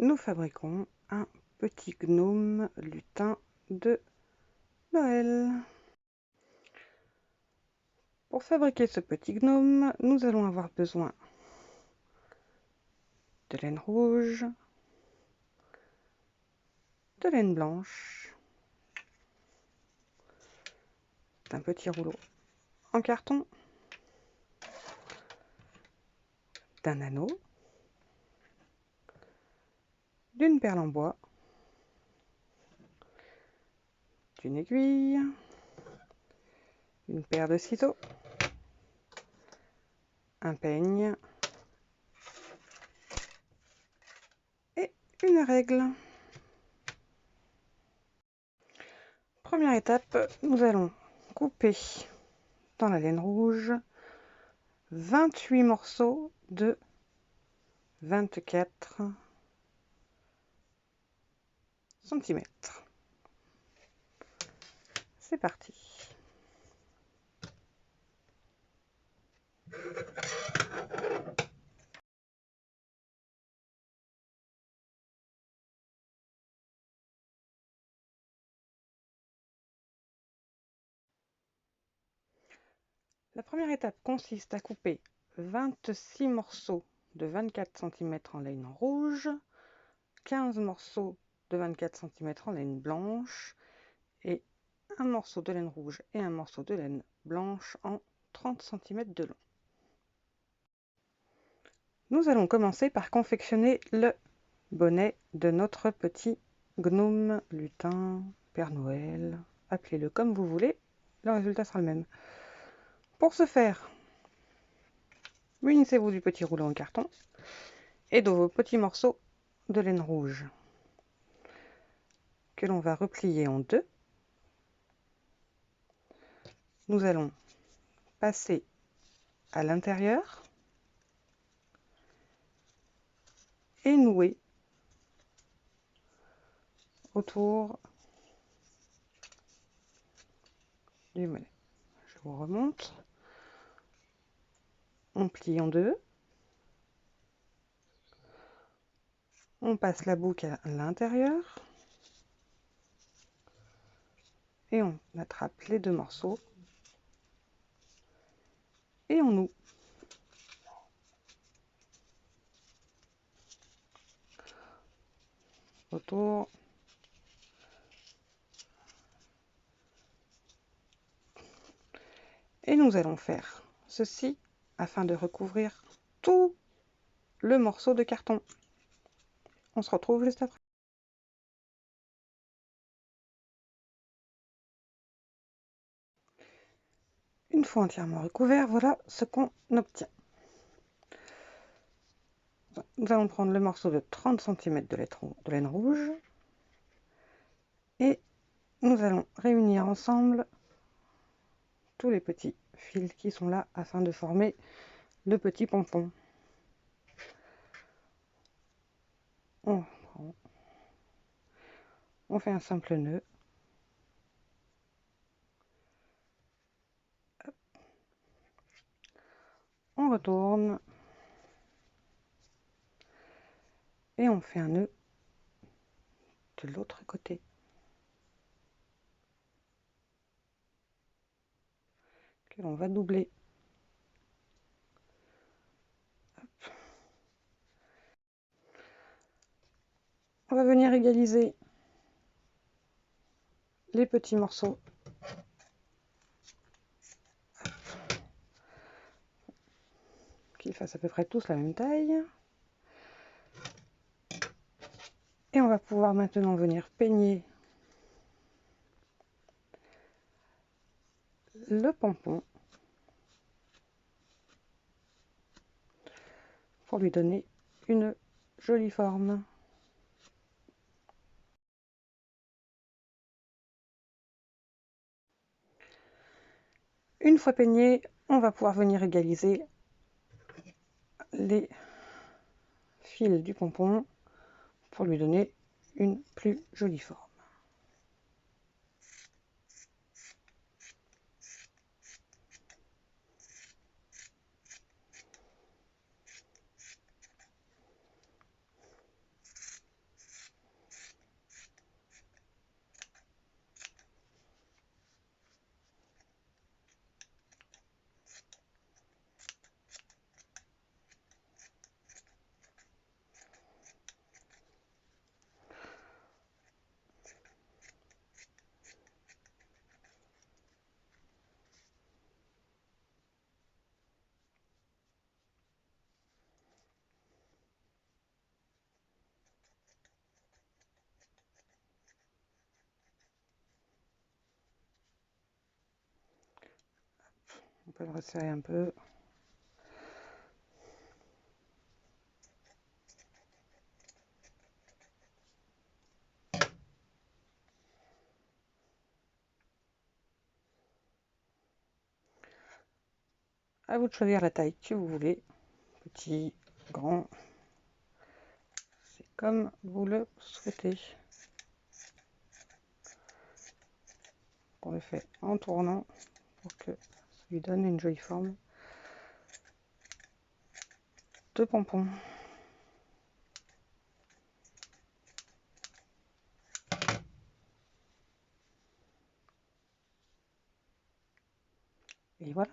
nous fabriquons un petit gnome lutin de Noël. Pour fabriquer ce petit gnome, nous allons avoir besoin de laine rouge, de laine blanche, d'un petit rouleau en carton, d'un anneau, d'une perle en bois, d'une aiguille, une paire de ciseaux, un peigne et une règle. Première étape, nous allons couper dans la laine rouge 28 morceaux de 24 cm. C'est parti. La première étape consiste à couper 26 morceaux de 24 cm en laine rouge, 15 morceaux de 24 cm en laine blanche et un morceau de laine rouge et un morceau de laine blanche en 30 cm de long. Nous allons commencer par confectionner le bonnet de notre petit gnome, lutin, Père Noël, appelez-le comme vous voulez, le résultat sera le même. Pour ce faire, munissez-vous du petit rouleau en carton et de vos petits morceaux de laine rouge que l'on va replier en deux. Nous allons passer à l'intérieur et nouer autour du bonnet. Je vous remonte. On plie en deux. On passe la boucle à l'intérieur. Et on attrape les deux morceaux. Et on noue. Autour. Et nous allons faire ceci afin de recouvrir tout le morceau de carton. On se retrouve juste après. Une fois entièrement recouvert, voilà ce qu'on obtient. Nous allons prendre le morceau de 30 cm de laine rouge et nous allons réunir ensemble tous les petits fils qui sont là afin de former le petit pompon. On fait un simple nœud. Hop. On retourne et on fait un nœud de l'autre côté. Que l'on va doubler. Hop. On va venir égaliser les petits morceaux. Qu'ils fassent à peu près tous la même taille. Et on va pouvoir maintenant venir peigner le pompon pour lui donner une jolie forme. Une fois peigné, on va pouvoir venir égaliser les fils du pompon pour lui donner une plus jolie forme. peut le resserrer un peu. À vous de choisir la taille que vous voulez, petit, grand, c'est comme vous le souhaitez. On le fait en tournant pour que ça lui donne une jolie forme de pompon. Et voilà.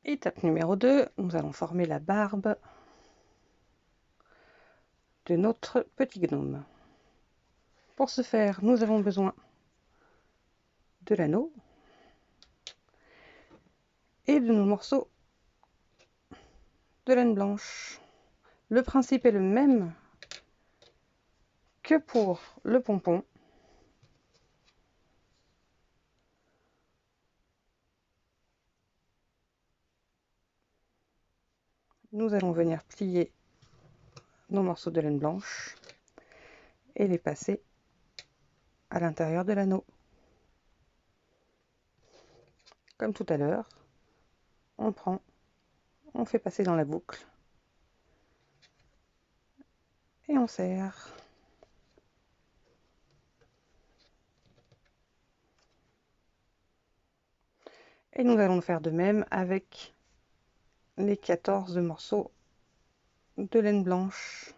Étape numéro 2, nous allons former la barbe de notre petit gnome. Pour ce faire, nous avons besoin de l'anneau et de nos morceaux de laine blanche. Le principe est le même que pour le pompon. Nous allons venir plier nos morceaux de laine blanche et les passer à l'intérieur de l'anneau. Comme tout à l'heure, on prend, on fait passer dans la boucle et on serre. Et nous allons faire de même avec les 14 morceaux de laine blanche.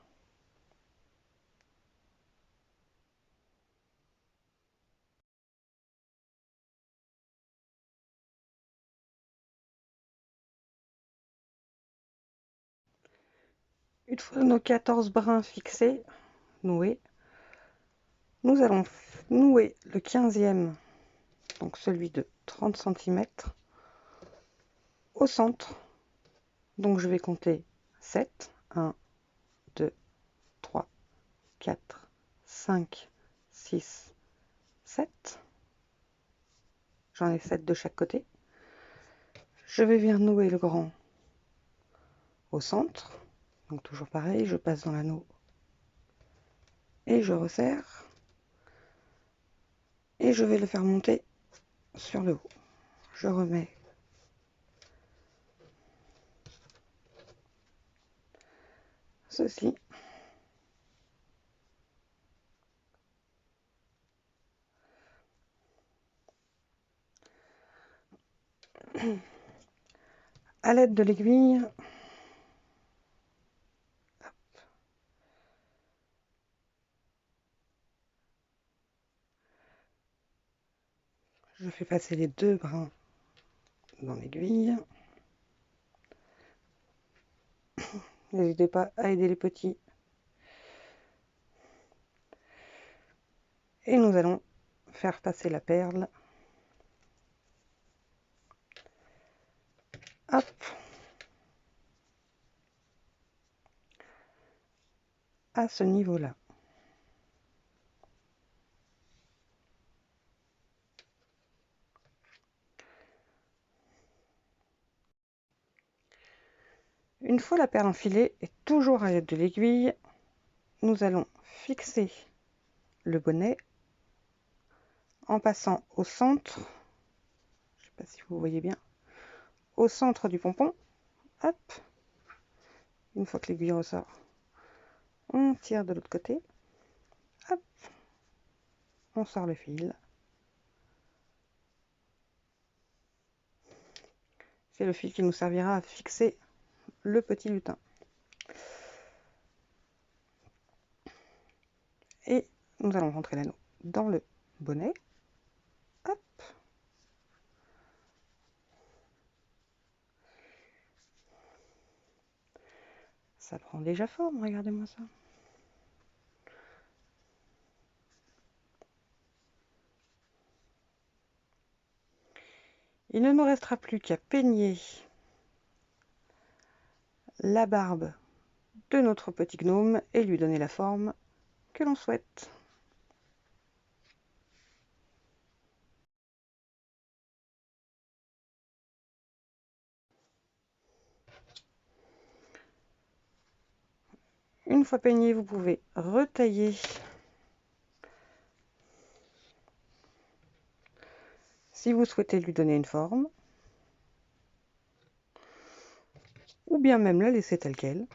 Une fois nos 14 brins fixés, noués, nous allons nouer le 15e, donc celui de 30 cm, au centre. Donc je vais compter 7, 1, 2, 3, 4, 5, 6, 7. J'en ai 7 de chaque côté. Je vais venir nouer le grand au centre. Donc toujours pareil, je passe dans l'anneau et je resserre. Et je vais le faire monter sur le haut. Je remets ceci. À l'aide de l'aiguille, je fais passer les 2 brins dans l'aiguille. N'hésitez pas à aider les petits. Et nous allons faire passer la perle. Hop. À ce niveau-là. Une fois la perle enfilée, et toujours à l'aide de l'aiguille, nous allons fixer le bonnet en passant au centre, je ne sais pas si vous voyez bien, au centre du pompon. Hop. Une fois que l'aiguille ressort, on tire de l'autre côté. Hop. On sort le fil. C'est le fil qui nous servira à fixer le petit lutin. Et nous allons rentrer l'anneau dans le bonnet. Hop. Ça prend déjà forme, regardez-moi ça. Il ne nous restera plus qu'à peigner la barbe de notre petit gnome et lui donner la forme que l'on souhaite. Une fois peigné, vous pouvez retailler si vous souhaitez lui donner une forme, ou bien même la laisser telle qu'elle,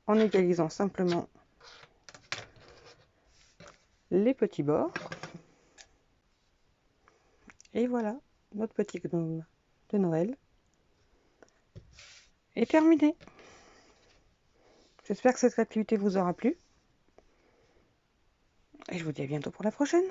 en égalisant simplement les petits bords. Et voilà, notre petit gnome de Noël est terminé. J'espère que cette activité vous aura plu. Et je vous dis à bientôt pour la prochaine.